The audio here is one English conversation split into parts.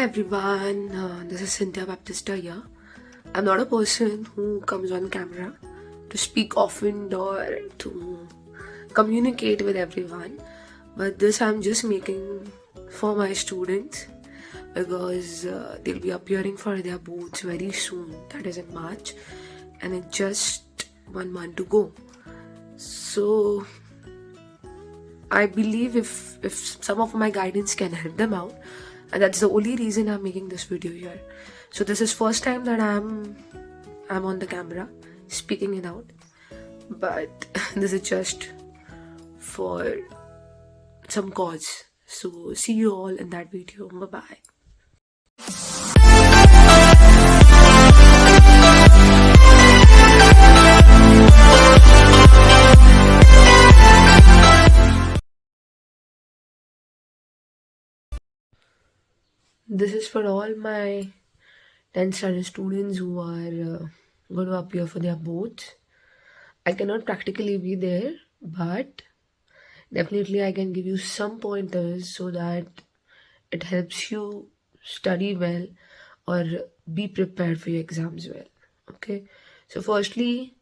everyone, this is Cynthia Baptista here. I'm not a person who comes on camera to speak often or to communicate with everyone, but this I'm just making for my students because they'll be appearing for their boards very soon, that is in March, and it's just 1 month to go. So I believe if some of my guidance can help them out, and that's the only reason I'm making this video here. So this is first time that I'm on the camera speaking it out, but this is just for some cause. So see you all in that video. Bye bye. This is for all my 10th standard students who are going to appear for their boards. I cannot practically be there, but definitely I can give you some pointers so that it helps you study well or be prepared for your exams well. Okay, so firstly,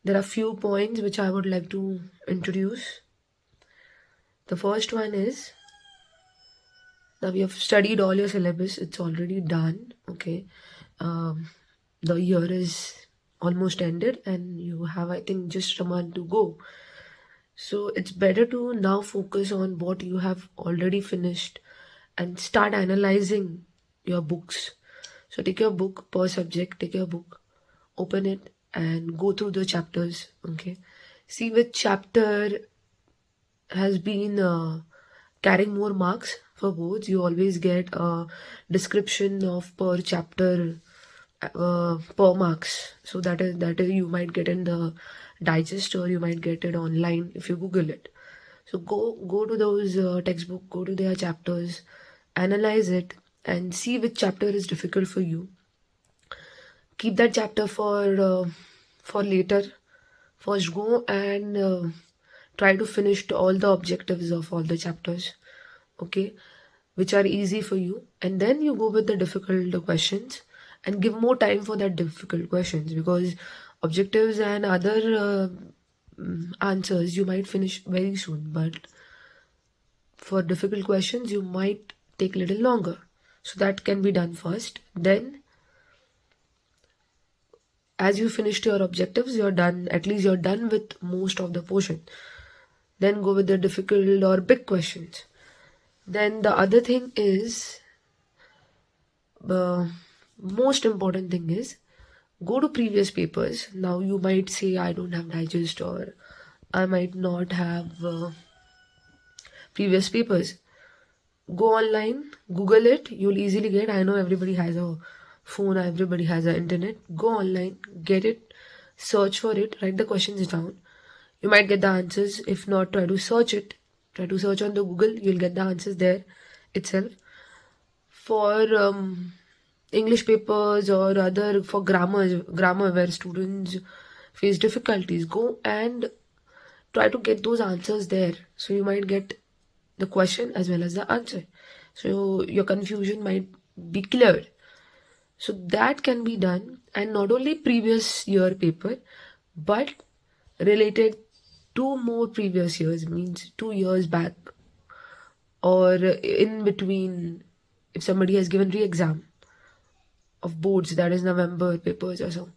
there are few points which I would like to introduce. The first one is, now we have studied all your syllabus, it's already done. Okay, the year is almost ended and you have, I think, just a month to go. So it's better to now focus on what you have already finished and start analyzing your books. So take your book per subject, take your book, open it and go through the chapters. Okay, see which chapter has been carrying more marks for boards. You always get a description of per chapter per marks. So that is you might get in the digest or you might get it online if you Google it. So go to those textbook, go to their chapters, analyze it and see which chapter is difficult for you. Keep that chapter for later. First go and try to finish all the objectives of all the chapters, okay, which are easy for you, and then you go with the difficult questions and give more time for that difficult questions, because objectives and other answers you might finish very soon, but for difficult questions you might take a little longer. So that can be done first. Then as you finished your objectives, you're done, at least you're done with most of the portion. Then go with the difficult or big questions. Then the other thing is, most important thing is, go to previous papers. Now you might say I don't have digest or I might not have previous papers. Go online, Google it, you'll easily get. I know everybody has a phone, everybody has an internet. Go online, get it, search for it, write the questions down. You might get the answers. If not, try to search it. Try to search on the Google, you'll get the answers there itself. For English papers or other, for grammar where students face difficulties, go and try to get those answers there. So you might get the question as well as the answer. So your confusion might be cleared. So that can be done, and not only previous year paper, but related 2 more previous years, means 2 years back, or in between, if somebody has given re-exam of boards, that is November papers or so,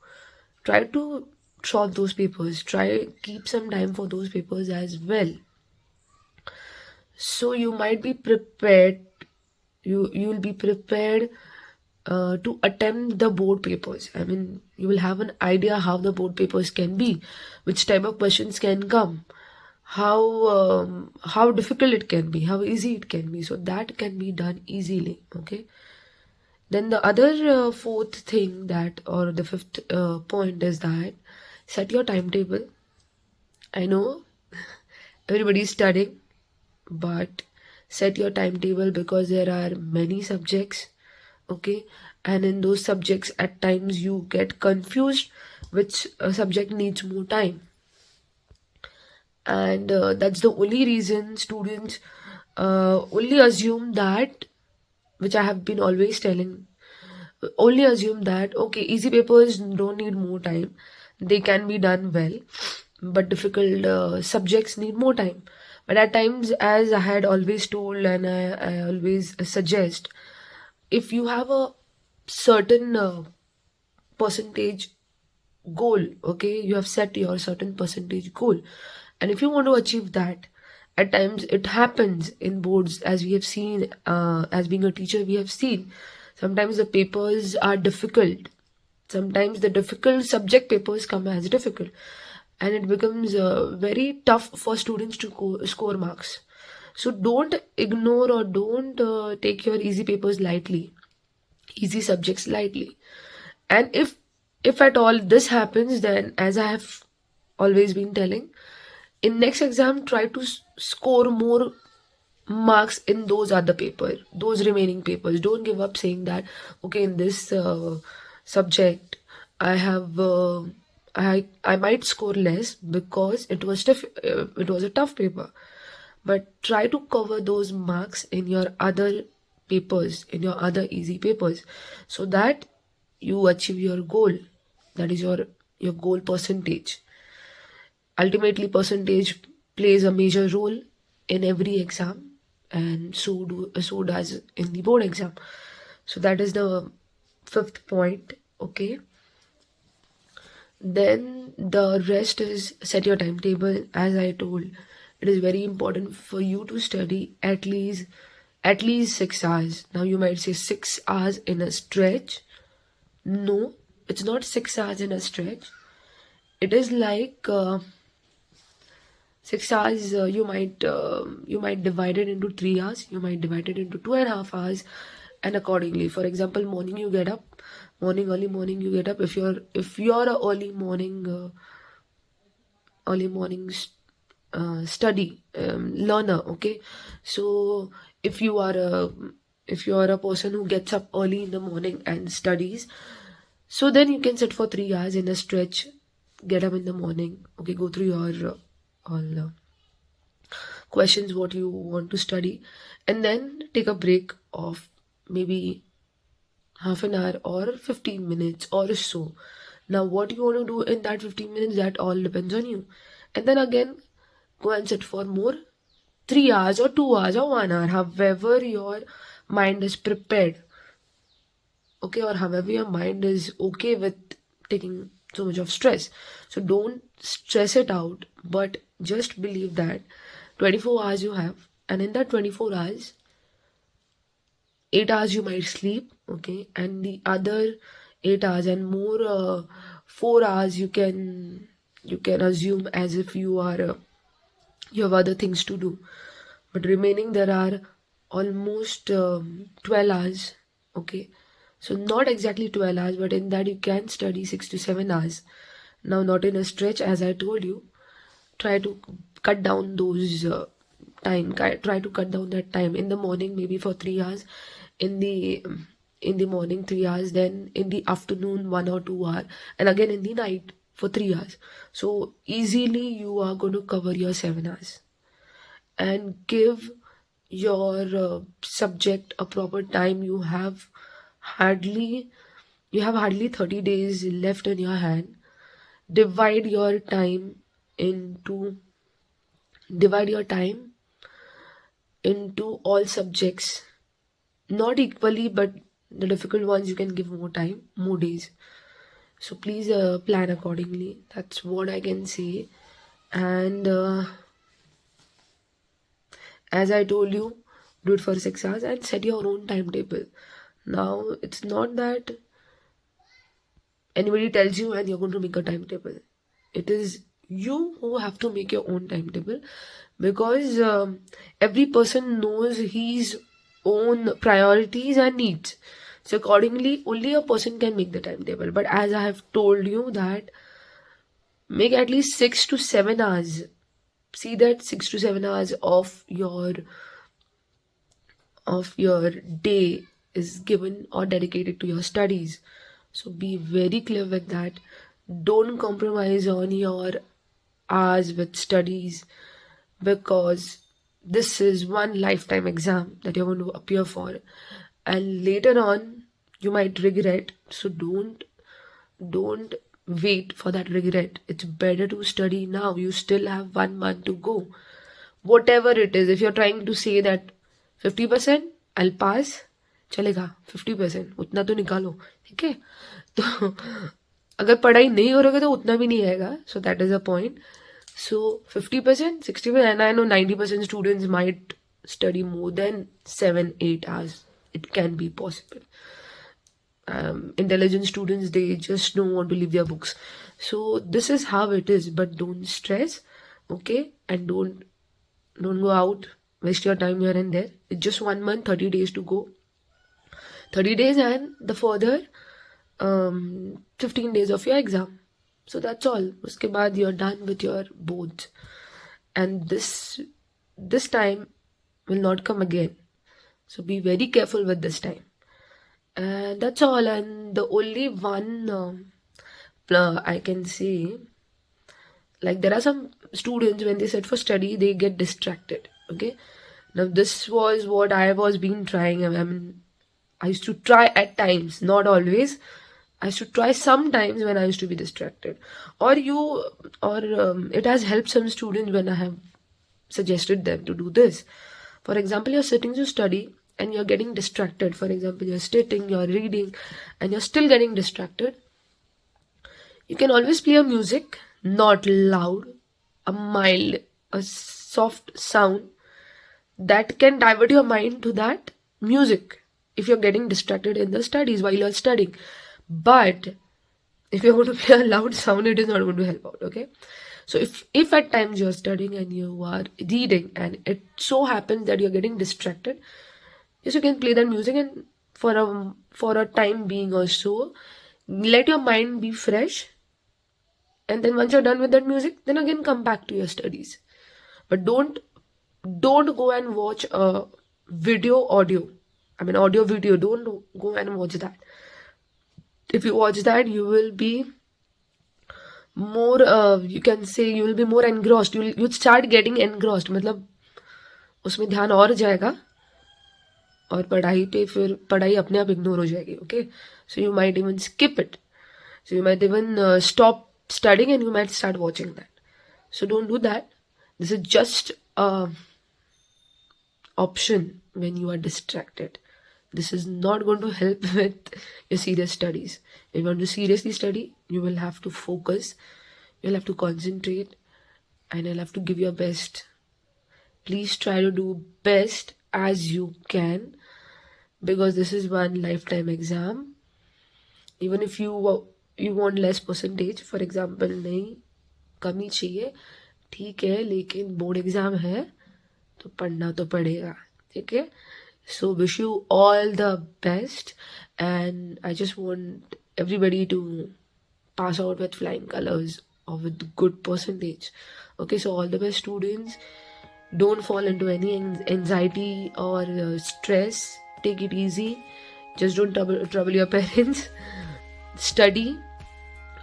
try to solve those papers. Keep some time for those papers as well. So you might be prepared, you'll be prepared to attempt the board papers. I mean, you will have an idea how the board papers can be, which type of questions can come, how difficult it can be, how easy it can be. So that can be done easily. Okay. Then the other fourth thing, that, or the fifth point is that set your timetable. I know everybody is studying, but set your timetable, because there are many subjects. Okay, and in those subjects at times you get confused which subject needs more time, and that's the only reason students only assume that which I have been always telling, only assume that okay, easy papers don't need more time, they can be done well, but difficult subjects need more time. But at times, as I had always told and I always suggest, if you have a certain percentage goal, okay, you have set your certain percentage goal, and if you want to achieve that, at times it happens in boards, as we have seen, as being a teacher we have seen, sometimes the papers are difficult, sometimes the difficult subject papers come as difficult, and it becomes very tough for students to score marks. So don't ignore or don't take your easy papers lightly, easy subjects lightly. And if at all this happens, then as I have always been telling, in next exam try to score more marks in those other paper, those remaining papers. Don't give up saying that okay, in this subject I have I might score less because it was a tough paper, but try to cover those marks in your other papers, in your other easy papers, so that you achieve your goal, that is your goal percentage. Ultimately, percentage plays a major role in every exam, and so does in the board exam. So that is the fifth point. Okay, then the rest is set your timetable. As I told, it is very important for you to study at least 6 hours. Now you might say 6 hours in a stretch. No, it's not 6 hours in a stretch. It is like 6 hours. You might divide it into 3 hours. You might divide it into 2.5 hours, and accordingly. For example, morning you get up, early morning you get up. If you're a early morning study learner, okay. So if you are a if you are a person who gets up early in the morning and studies, so then you can sit for 3 hours in a stretch, get up in the morning, okay, go through your all questions what you want to study, and then take a break of maybe half an hour or 15 minutes or so. Now, what you want to do in that 15 minutes, that all depends on you. And then again, go and sit for more 3 hours or 2 hours or 1 hour, however your mind is prepared, okay, or however your mind is okay with taking so much of stress. So don't stress it out, but just believe that 24 hours you have, and in that 24 hours, 8 hours you might sleep, okay, and the other 8 hours and more 4 hours you can assume as if you have other things to do, but remaining there are almost 12 hours, okay. So not exactly 12 hours, but in that you can study 6 to 7 hours. Now, not in a stretch, as I told you, try to cut down those try to cut down that time. In the morning maybe for 3 hours, in the morning 3 hours, then in the afternoon 1 or 2 hour, and again in the night for 3 hours. So easily you are going to cover your 7 hours, and give your subject a proper time. Hardly hardly 30 days left in your hand. divide your time into Divide your time into all subjects, not equally, but the difficult ones you can give more time, more days. So please plan accordingly. That's what I can say. And as I told you, do it for 6 hours and set your own timetable. Now, it's not that anybody tells you and you're going to make a timetable. It is you who have to make your own timetable, because every person knows his own priorities and needs. So accordingly, only a person can make the timetable. But as I have told you that make at least 6 to 7 hours. See that 6 to 7 hours of your day is given or dedicated to your studies. So be very clear with that. Don't compromise on your hours with studies, because this is one lifetime exam that you're going to appear for, and later on you might regret. So don't wait for that regret. It's better to study now. You still have 1 month to go. Whatever it is, if you're trying to say that 50% I'll pass, चलेगा 50% उतना तो निकालो, ठीक है? तो अगर पढ़ाई नहीं हो रही तो उतना भी नहीं आएगा. So that is a point. So 50%, 60%, and I know 90% students might study more than 7-8 hours. It can be possible. Intelligent students, they just don't want to leave their books. So this is how it is. But don't stress, okay? And don't go out, waste your time here and there. It's just 1 month, 30 days to go. 30 days and the further 15 days of your exam. So that's all. Uske baad you're done with your boards. And this time will not come again. So be very careful with this time. And that's all. And the only one I can say, like there are some students, when they sit for study, they get distracted. Okay. Now this was what I was been trying. I mean, I used to try at times, not always. I used to try sometimes when I used to be distracted. Or it has helped some students when I have suggested them to do this. For example, you're sitting to study and you're getting distracted. For example, you're sitting, you're reading, and you're still getting distracted. You can always play a music, not loud, a mild, a soft sound that can divert your mind to that music if you're getting distracted in the studies while you're studying. But if you're going to play a loud sound, it is not going to help out, okay? So if at times you're studying and you are reading and it so happens that you're getting distracted, yes, you can play that music, and for a time being or so, let your mind be fresh. And then once you're done with that music, then again come back to your studies. But don't go and watch a audio video. Don't go and watch that. If you watch that, you will be more, you can say you will be more engrossed. You'll start getting engrossed. मतलब उसमें ध्यान और जाएगा और पढ़ाई पे फिर पढ़ाई अपने आप इग्नोर हो जाएगी. Okay, so you might even skip it. So you might even stop studying and you might start watching that. So don't do that. This is just a option when you are distracted. This is not going to help with your serious studies. If you want to seriously study, you will have to focus, you'll have to concentrate, and you'll have to give your best. Please try to do best as you can, because this is one lifetime exam. Even if you want less percentage, for example, नहीं कमी चाहिए, ठीक है, लेकिन board exam है तो पढ़ना तो पड़ेगा, ठीक है? So wish you all the best, and I just want everybody to pass out with flying colors or with good percentage. Okay, so all the best, students. Don't fall into any anxiety or stress. Take it easy. Just don't trouble your parents. Study.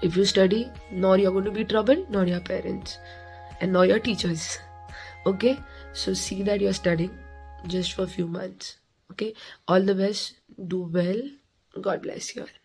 If you study, nor you're going to be troubled, nor your parents, and nor your teachers. Okay, so see that you're studying just for a few months. Okay, all the best. Do well. God bless you all.